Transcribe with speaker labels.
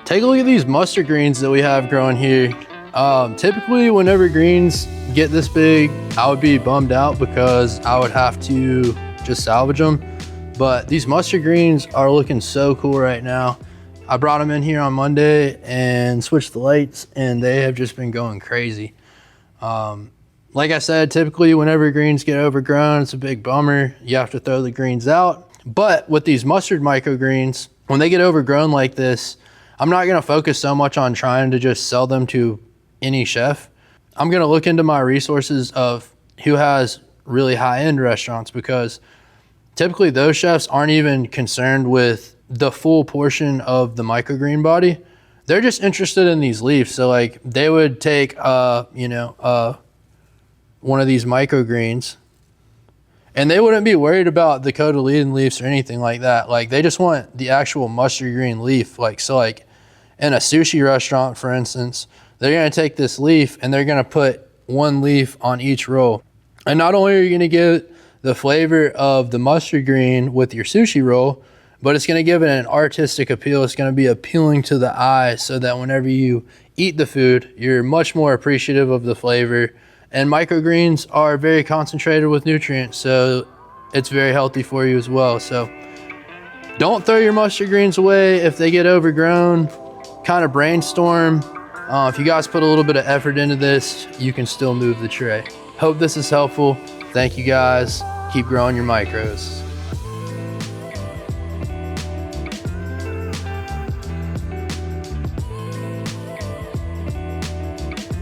Speaker 1: Take a look at these mustard greens that we have growing here. Typically whenever greens get this big, I would be bummed out because I would have to just salvage them. But these mustard greens are looking so cool right now. I brought them in here on Monday and switched the lights, and they have just been going crazy. Like I said, typically whenever greens get overgrown, it's a big bummer. You have to throw the greens out. But with these mustard microgreens, when they get overgrown like this, I'm not gonna focus so much on trying to just sell them to any chef. I'm gonna look into my resources of who has really high-end restaurants, because typically those chefs aren't even concerned with the full portion of the microgreen body. They're just interested in these leaves. So like they would take one of these microgreens, and they wouldn't be worried about the cotyledon leaves or anything like that. Like they just want the actual mustard green leaf. Like, so like in a sushi restaurant, for instance, they're gonna take this leaf and they're gonna put one leaf on each roll. And not only are you gonna get the flavor of the mustard green with your sushi roll, but it's gonna give it an artistic appeal. It's gonna be appealing to the eye, so that whenever you eat the food, you're much more appreciative of the flavor. And microgreens are very concentrated with nutrients, so it's very healthy for you as well. So don't throw your mustard greens away if they get overgrown. Kind of brainstorm. If you guys put a little bit of effort into this, you can still move the tray. Hope this is helpful. Thank you guys. Keep growing your micros.